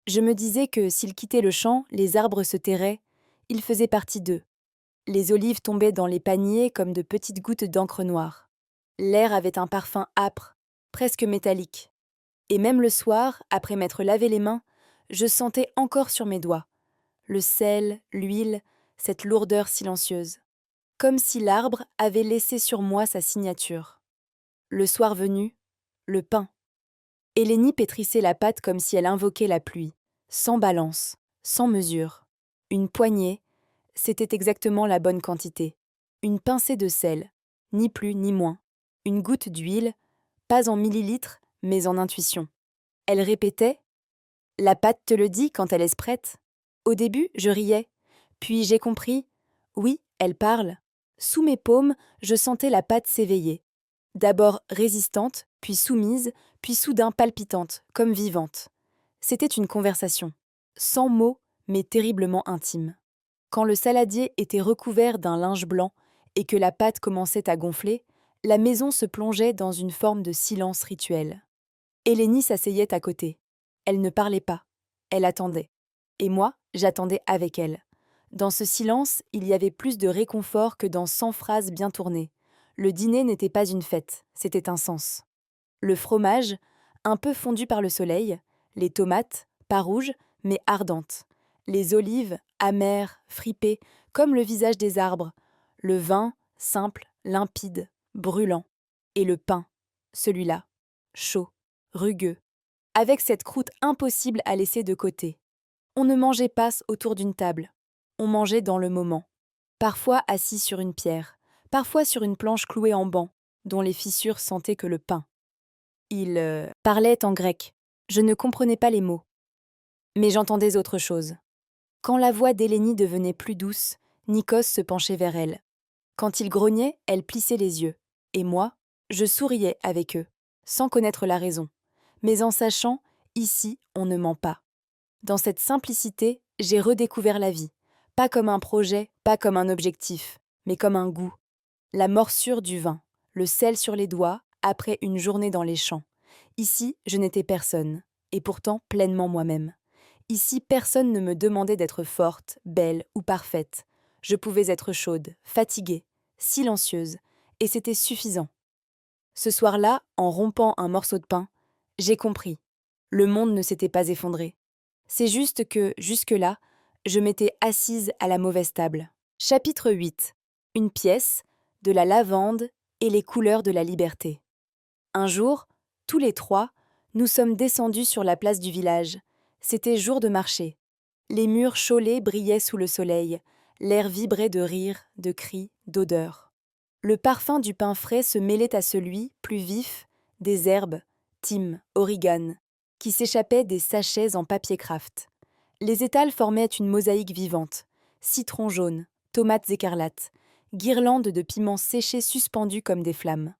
Je me disais que s'il quittait le champ, les arbres se tairaient, il faisait partie d'eux. Les olives tombaient dans les paniers comme de petites gouttes d'encre noire. L'air avait un parfum âpre, presque métallique. Et même le soir, après m'être lavé les mains, je sentais encore sur mes doigts le sel, l'huile, cette lourdeur silencieuse. Comme si l'arbre avait laissé sur moi sa signature. Le soir venu, le pain. Hélénie pétrissait la pâte comme si elle invoquait la pluie, sans balance, sans mesure. Une poignée, c'était exactement la bonne quantité. Une pincée de sel, ni plus ni moins. Une goutte d'huile, pas en millilitres, mais en intuition. Elle répétait « La pâte te le dit quand elle est prête ». Au début, je riais. Puis j'ai compris « Oui, elle parle ». Sous mes paumes, je sentais la pâte s'éveiller. D'abord résistante, puis soumise, puis soudain palpitante, comme vivante. C'était une conversation. Sans mots, mais terriblement intime. Quand le saladier était recouvert d'un linge blanc et que la pâte commençait à gonfler, la maison se plongeait dans une forme de silence rituel. Hélénie s'asseyait à côté. Elle ne parlait pas. Elle attendait. Et moi, j'attendais avec elle. Dans ce silence, il y avait plus de réconfort que dans 100 phrases bien tournées. Le dîner n'était pas une fête, c'était un sens. Le fromage, un peu fondu par le soleil, les tomates, pas rouges, mais ardentes, les olives, amères, fripées, comme le visage des arbres, le vin, simple, limpide, brûlant, et le pain, celui-là, chaud, rugueux, avec cette croûte impossible à laisser de côté. On ne mangeait pas autour d'une table, on mangeait dans le moment, parfois assis sur une pierre, parfois sur une planche clouée en banc, dont les fissures sentaient que le pain. Il parlait en grec. Je ne comprenais pas les mots. Mais j'entendais autre chose. Quand la voix d'Hélénie devenait plus douce, Nikos se penchait vers elle. Quand il grognait, elle plissait les yeux. Et moi, je souriais avec eux, sans connaître la raison. Mais en sachant, ici, on ne ment pas. Dans cette simplicité, j'ai redécouvert la vie. Pas comme un projet, pas comme un objectif, mais comme un goût. La morsure du vin, le sel sur les doigts, après une journée dans les champs. Ici, je n'étais personne, et pourtant pleinement moi-même. Ici, personne ne me demandait d'être forte, belle ou parfaite. Je pouvais être chaude, fatiguée, silencieuse, et c'était suffisant. Ce soir-là, en rompant un morceau de pain, j'ai compris. Le monde ne s'était pas effondré. C'est juste que, jusque-là, je m'étais assise à la mauvaise table. Chapitre 8. Une pièce, de la lavande et les couleurs de la liberté. Un jour, tous les trois, nous sommes descendus sur la place du village. C'était jour de marché. Les murs chaulés brillaient sous le soleil. L'air vibrait de rires, de cris, d'odeurs. Le parfum du pain frais se mêlait à celui, plus vif, des herbes, thym, origan, qui s'échappaient des sachets en papier craft. Les étals formaient une mosaïque vivante. Citrons jaunes, tomates écarlates, guirlandes de piments séchés suspendus comme des flammes.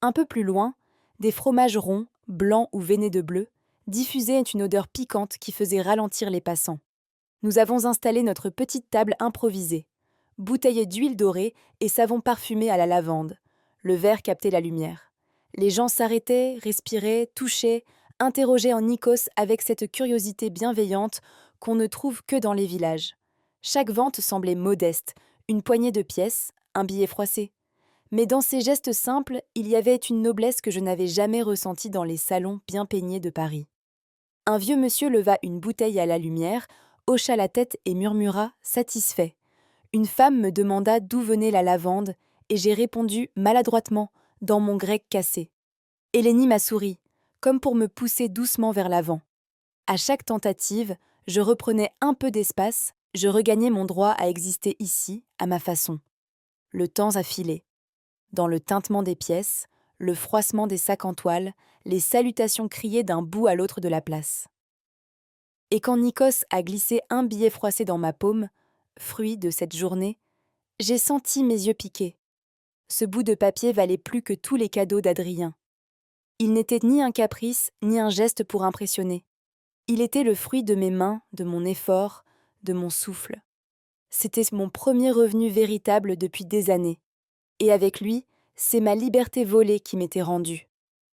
Un peu plus loin, des fromages ronds, blancs ou veinés de bleu, diffusaient une odeur piquante qui faisait ralentir les passants. Nous avons installé notre petite table improvisée. Bouteilles d'huile dorée et savon parfumé à la lavande. Le verre captait la lumière. Les gens s'arrêtaient, respiraient, touchaient, interrogeaient en Nikos avec cette curiosité bienveillante qu'on ne trouve que dans les villages. Chaque vente semblait modeste, une poignée de pièces, un billet froissé. Mais dans ces gestes simples, il y avait une noblesse que je n'avais jamais ressentie dans les salons bien peignés de Paris. Un vieux monsieur leva une bouteille à la lumière, hocha la tête et murmura, satisfait. Une femme me demanda d'où venait la lavande, et j'ai répondu maladroitement, dans mon grec cassé. Hélénie m'a souri, comme pour me pousser doucement vers l'avant. À chaque tentative, je reprenais un peu d'espace, je regagnais mon droit à exister ici, à ma façon. Le temps a filé. Dans le tintement des pièces, le froissement des sacs en toile, les salutations criées d'un bout à l'autre de la place. Et quand Nikos a glissé un billet froissé dans ma paume, fruit de cette journée, j'ai senti mes yeux piquer. Ce bout de papier valait plus que tous les cadeaux d'Adrien. Il n'était ni un caprice, ni un geste pour impressionner. Il était le fruit de mes mains, de mon effort, de mon souffle. C'était mon premier revenu véritable depuis des années. Et avec lui, c'est ma liberté volée qui m'était rendue.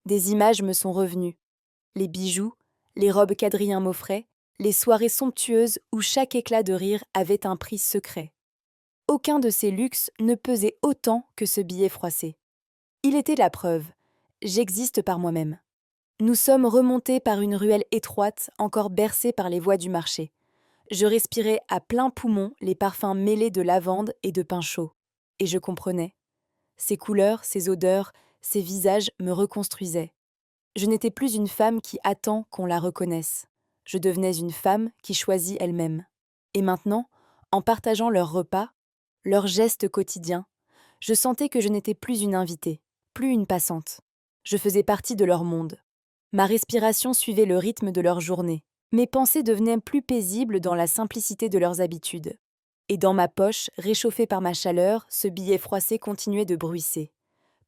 Des images me sont revenues. Les bijoux, les robes qu'Adrien m'offrait, les soirées somptueuses où chaque éclat de rire avait un prix secret. Aucun de ces luxes ne pesait autant que ce billet froissé. Il était la preuve. J'existe par moi-même. Nous sommes remontés par une ruelle étroite, encore bercée par les voies du marché. Je respirais à plein poumon les parfums mêlés de lavande et de pain chaud. Et je comprenais. Ces couleurs, ces odeurs, ces visages me reconstruisaient. Je n'étais plus une femme qui attend qu'on la reconnaisse. Je devenais une femme qui choisit elle-même. Et maintenant, en partageant leurs repas, leurs gestes quotidiens, je sentais que je n'étais plus une invitée, plus une passante. Je faisais partie de leur monde. Ma respiration suivait le rythme de leur journée. Mes pensées devenaient plus paisibles dans la simplicité de leurs habitudes. Et dans ma poche, réchauffée par ma chaleur, ce billet froissé continuait de bruisser.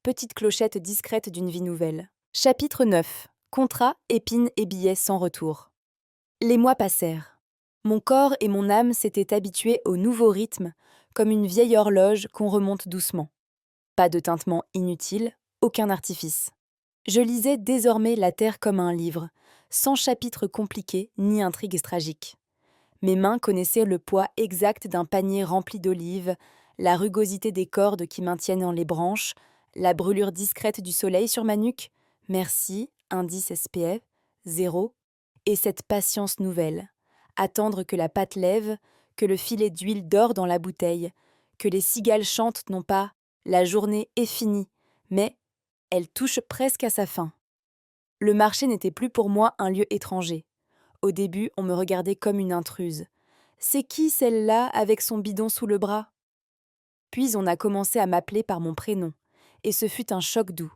Petite clochette discrète d'une vie nouvelle. Chapitre 9. Contrat, épines et billets sans retour. Les mois passèrent. Mon corps et mon âme s'étaient habitués au nouveau rythme, comme une vieille horloge qu'on remonte doucement. Pas de tintement inutile, aucun artifice. Je lisais désormais la terre comme un livre, sans chapitres compliqués ni intrigues tragiques. Mes mains connaissaient le poids exact d'un panier rempli d'olives, la rugosité des cordes qui maintiennent dans les branches, la brûlure discrète du soleil sur ma nuque, merci, indice SPF, 0, et cette patience nouvelle. Attendre que la pâte lève, que le filet d'huile dore dans la bouteille, que les cigales chantent non pas « la journée est finie », mais « elle touche presque à sa fin ». Le marché n'était plus pour moi un lieu étranger. Au début, on me regardait comme une intruse. C'est qui celle-là avec son bidon sous le bras ? Puis on a commencé à m'appeler par mon prénom, et ce fut un choc doux.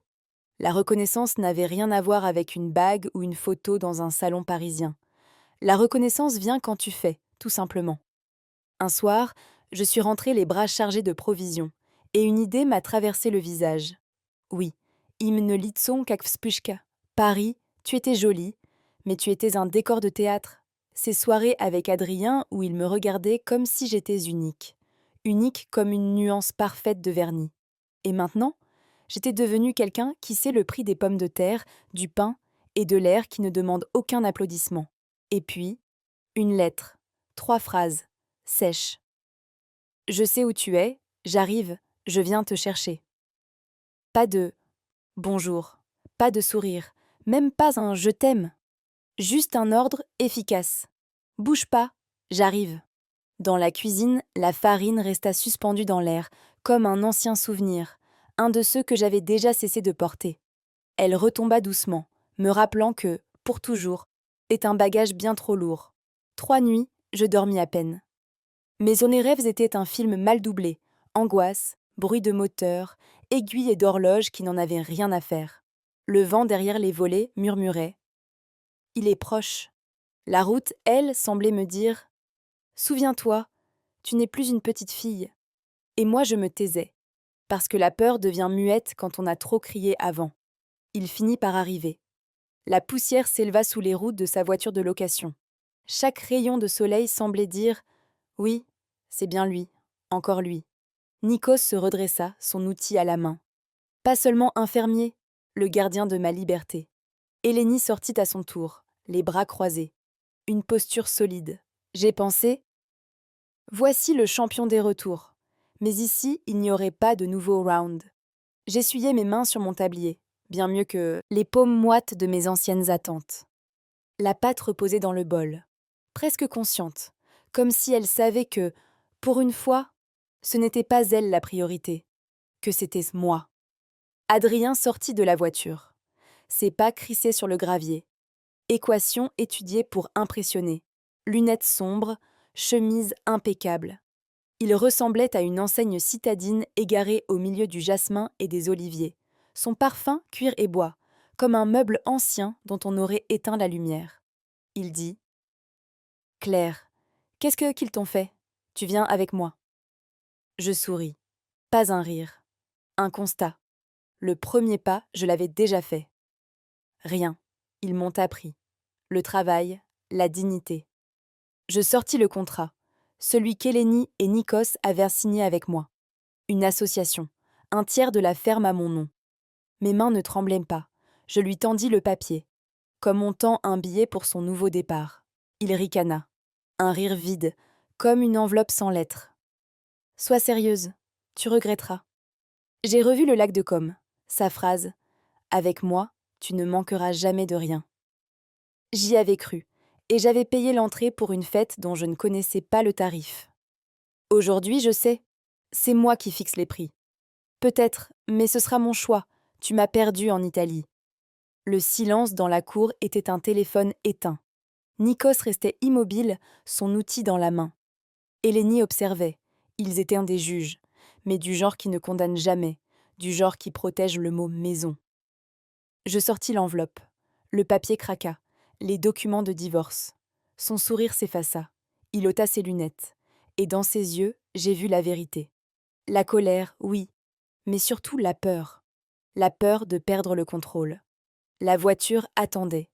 La reconnaissance n'avait rien à voir avec une bague ou une photo dans un salon parisien. La reconnaissance vient quand tu fais, tout simplement. Un soir, Je suis rentrée les bras chargés de provisions, et une idée m'a traversé le visage. Oui, hymne Litsong Kakvspushka. Paris, tu étais jolie, mais tu étais un décor de théâtre. Ces soirées avec Adrien où il me regardait comme si j'étais unique. Unique comme une nuance parfaite de vernis. Et maintenant, j'étais devenue quelqu'un qui sait le prix des pommes de terre, du pain et de l'air qui ne demande aucun applaudissement. Et puis, une lettre, 3 phrases, sèches. Je sais où tu es, j'arrive, je viens te chercher. Pas de bonjour, pas de sourire, même pas un je t'aime. Juste un ordre efficace. Bouge pas, j'arrive. Dans la cuisine, la farine resta suspendue dans l'air, comme un ancien souvenir, un de ceux que j'avais déjà cessé de porter. Elle retomba doucement, me rappelant que, pour toujours, est un bagage bien trop lourd. 3 nuits, je dormis à peine. Mes rêves étaient un film mal doublé, angoisse, bruit de moteur, aiguilles et d'horloge qui n'en avaient rien à faire. Le vent derrière les volets murmurait. Il est proche. La route, elle, semblait me dire « Souviens-toi, tu n'es plus une petite fille. » Et moi je me taisais, parce que la peur devient muette quand on a trop crié avant. Il finit par arriver. La poussière s'éleva sous les roues de sa voiture de location. Chaque rayon de soleil semblait dire « Oui, c'est bien lui, encore lui. » Nikos se redressa, son outil à la main. Pas seulement un fermier, le gardien de ma liberté. Hélénie sortit à son tour, les bras croisés. Une posture solide. J'ai pensé « Voici le champion des retours. » Mais ici, il n'y aurait pas de nouveau round. J'essuyais mes mains sur mon tablier, bien mieux que les paumes moites de mes anciennes attentes. La pâte reposait dans le bol, presque consciente, comme si elle savait que, pour une fois, ce n'était pas elle la priorité, que c'était moi. Adrien sortit de la voiture. Ses pas crissaient sur le gravier. Équation étudiée pour impressionner. Lunettes sombres, chemise impeccable. Il ressemblait à une enseigne citadine égarée au milieu du jasmin et des oliviers. Son parfum, cuir et bois, comme un meuble ancien dont on aurait éteint la lumière. Il dit « Claire, qu'est-ce qu'ils t'ont fait? Tu viens avec moi. » Je souris. Pas un rire. Un constat. Le premier pas, je l'avais déjà fait. Rien. Ils m'ont appris. Le travail, la dignité. Je sortis le contrat, celui qu'Hélénie et Nikos avaient signé avec moi. Une association, un tiers de la ferme à mon nom. Mes mains ne tremblaient pas. Je lui tendis le papier, comme on tend un billet pour son nouveau départ. Il ricana. Un rire vide, comme une enveloppe sans lettres. « Sois sérieuse, tu regretteras. » J'ai revu le lac de Com, sa phrase « Avec moi, tu ne manqueras jamais de rien. » J'y avais cru, et j'avais payé l'entrée pour une fête dont je ne connaissais pas le tarif. Aujourd'hui, je sais, c'est moi qui fixe les prix. Peut-être, mais ce sera mon choix, tu m'as perdu en Italie. Le silence dans la cour était un téléphone éteint. Nikos restait immobile, son outil dans la main. Hélénie observait. Ils étaient des juges, mais du genre qui ne condamne jamais, du genre qui protège le mot « maison ». Je sortis l'enveloppe. Le papier craqua. Les documents de divorce. Son sourire s'effaça. Il ôta ses lunettes. Et dans ses yeux, j'ai vu la vérité. La colère, oui, mais surtout la peur. La peur de perdre le contrôle. La voiture attendait.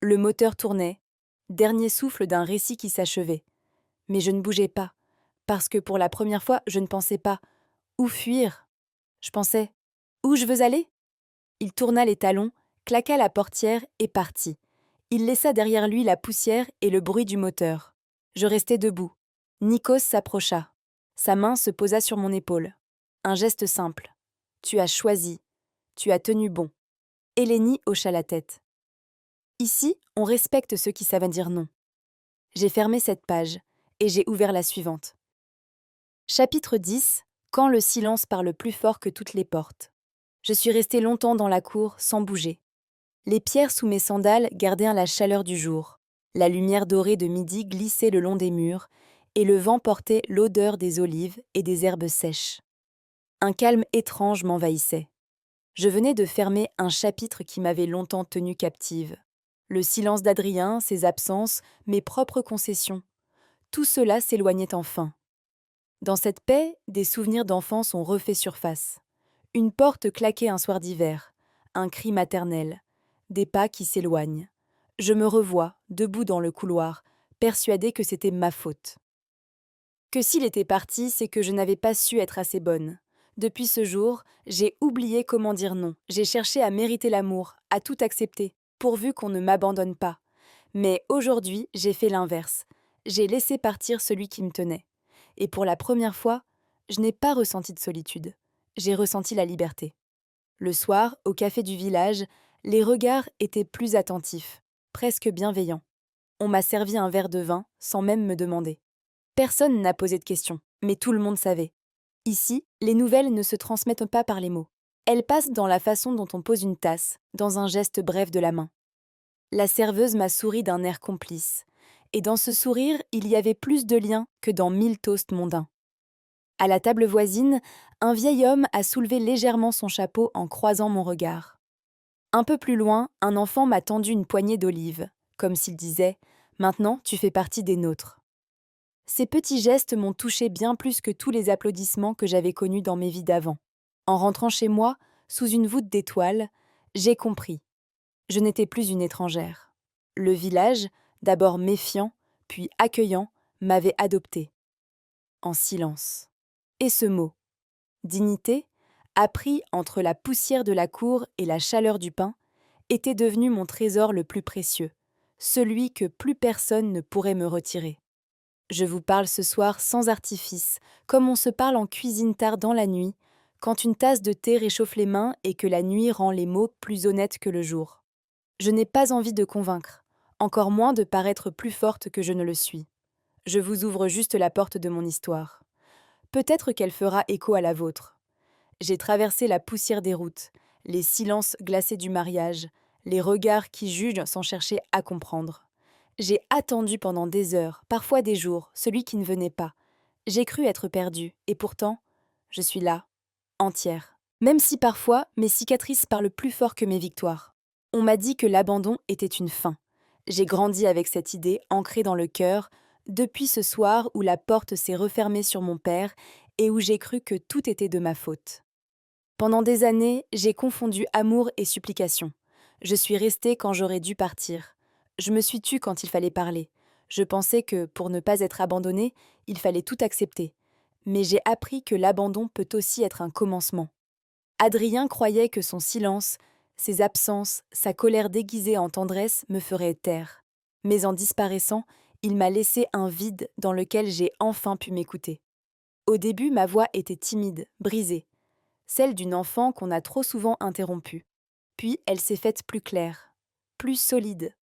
Le moteur tournait. Dernier souffle d'un récit qui s'achevait. Mais je ne bougeais pas, parce que pour la première fois, je ne pensais pas « où fuir ?» Je pensais « où je veux aller ?» Il tourna les talons, claqua la portière et partit. Il laissa derrière lui la poussière et le bruit du moteur. Je restai debout. Nikos s'approcha. Sa main se posa sur mon épaule. Un geste simple. « Tu as choisi. Tu as tenu bon. » Hélénie hocha la tête. Ici, on respecte ceux qui savent dire non. J'ai fermé cette page et j'ai ouvert la suivante. Chapitre 10. Quand le silence parle plus fort que toutes les portes. Je suis restée longtemps dans la cour sans bouger. Les pierres sous mes sandales gardaient la chaleur du jour. La lumière dorée de midi glissait le long des murs et le vent portait l'odeur des olives et des herbes sèches. Un calme étrange m'envahissait. Je venais de fermer un chapitre qui m'avait longtemps tenue captive. Le silence d'Adrien, ses absences, mes propres concessions. Tout cela s'éloignait enfin. Dans cette paix, des souvenirs d'enfance ont refait surface. Une porte claquée un soir d'hiver, un cri maternel, des pas qui s'éloignent. Je me revois, debout dans le couloir, persuadée que c'était ma faute. Que s'il était parti, c'est que je n'avais pas su être assez bonne. Depuis ce jour, j'ai oublié comment dire non. J'ai cherché à mériter l'amour, à tout accepter, pourvu qu'on ne m'abandonne pas. Mais aujourd'hui, j'ai fait l'inverse. J'ai laissé partir celui qui me tenait. Et pour la première fois, je n'ai pas ressenti de solitude. J'ai ressenti la liberté. Le soir, au café du village, les regards étaient plus attentifs, presque bienveillants. On m'a servi un verre de vin sans même me demander. Personne n'a posé de questions, mais tout le monde savait. Ici, les nouvelles ne se transmettent pas par les mots. Elles passent dans la façon dont on pose une tasse, dans un geste bref de la main. La serveuse m'a souri d'un air complice, et dans ce sourire, il y avait plus de lien que dans 1000 toasts mondains. À la table voisine, un vieil homme a soulevé légèrement son chapeau en croisant mon regard. Un peu plus loin, un enfant m'a tendu une poignée d'olives, comme s'il disait « Maintenant, tu fais partie des nôtres ». Ces petits gestes m'ont touché bien plus que tous les applaudissements que j'avais connus dans mes vies d'avant. En rentrant chez moi, sous une voûte d'étoiles, j'ai compris. Je n'étais plus une étrangère. Le village, d'abord méfiant, puis accueillant, m'avait adoptée. En silence. Et ce mot, dignité, appris entre la poussière de la cour et la chaleur du pain, était devenu mon trésor le plus précieux, celui que plus personne ne pourrait me retirer. Je vous parle ce soir sans artifice, comme on se parle en cuisine tard dans la nuit, quand une tasse de thé réchauffe les mains et que la nuit rend les mots plus honnêtes que le jour. Je n'ai pas envie de convaincre, encore moins de paraître plus forte que je ne le suis. Je vous ouvre juste la porte de mon histoire. Peut-être qu'elle fera écho à la vôtre. J'ai traversé la poussière des routes, les silences glacés du mariage, les regards qui jugent sans chercher à comprendre. J'ai attendu pendant des heures, parfois des jours, celui qui ne venait pas. J'ai cru être perdue, et pourtant, je suis là, entière. Même si parfois, mes cicatrices parlent plus fort que mes victoires. On m'a dit que l'abandon était une fin. J'ai grandi avec cette idée ancrée dans le cœur, depuis ce soir où la porte s'est refermée sur mon père et où j'ai cru que tout était de ma faute. Pendant des années, j'ai confondu amour et supplication. Je suis restée quand j'aurais dû partir. Je me suis tue quand il fallait parler. Je pensais que, pour ne pas être abandonnée, il fallait tout accepter. Mais j'ai appris que l'abandon peut aussi être un commencement. Adrien croyait que son silence, ses absences, sa colère déguisée en tendresse me feraient taire. Mais en disparaissant, il m'a laissé un vide dans lequel j'ai enfin pu m'écouter. Au début, ma voix était timide, brisée, celle d'une enfant qu'on a trop souvent interrompue. Puis elle s'est faite plus claire, plus solide,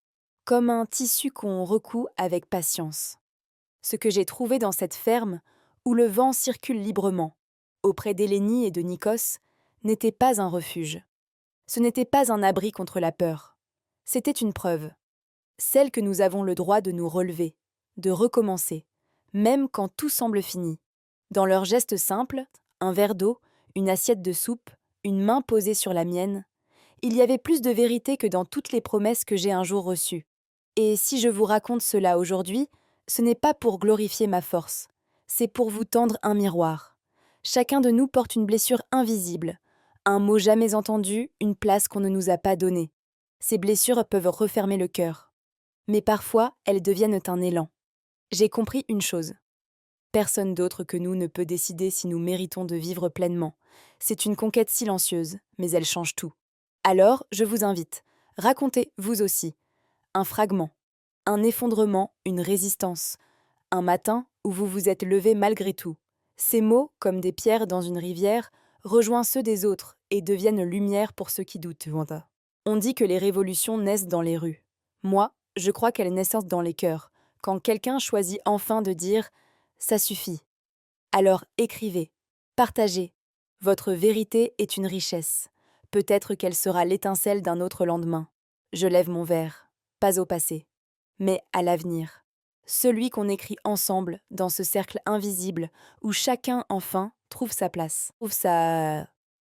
comme un tissu qu'on recoue avec patience. Ce que j'ai trouvé dans cette ferme, où le vent circule librement, auprès d'Hélénie et de Nikos, n'était pas un refuge. Ce n'était pas un abri contre la peur. C'était une preuve, celle que nous avons le droit de nous relever, de recommencer, même quand tout semble fini. Dans leurs gestes simples, un verre d'eau, une assiette de soupe, une main posée sur la mienne, il y avait plus de vérité que dans toutes les promesses que j'ai un jour reçues. Et si je vous raconte cela aujourd'hui, ce n'est pas pour glorifier ma force, c'est pour vous tendre un miroir. Chacun de nous porte une blessure invisible, un mot jamais entendu, une place qu'on ne nous a pas donnée. Ces blessures peuvent refermer le cœur. Mais parfois, elles deviennent un élan. J'ai compris une chose. Personne d'autre que nous ne peut décider si nous méritons de vivre pleinement. C'est une conquête silencieuse, mais elle change tout. Alors, je vous invite, racontez, vous aussi, un fragment, un effondrement, une résistance, un matin où vous vous êtes levé malgré tout. Ces mots, comme des pierres dans une rivière, rejoignent ceux des autres et deviennent lumière pour ceux qui doutent. On dit que les révolutions naissent dans les rues. Moi, je crois qu'elles naissent dans les cœurs, quand quelqu'un choisit enfin de dire « ça suffit ». Alors écrivez, partagez. Votre vérité est une richesse. Peut-être qu'elle sera l'étincelle d'un autre lendemain. Je lève mon verre, pas au passé, mais à l'avenir. Celui qu'on écrit ensemble dans ce cercle invisible où chacun, enfin, trouve sa place, trouve sa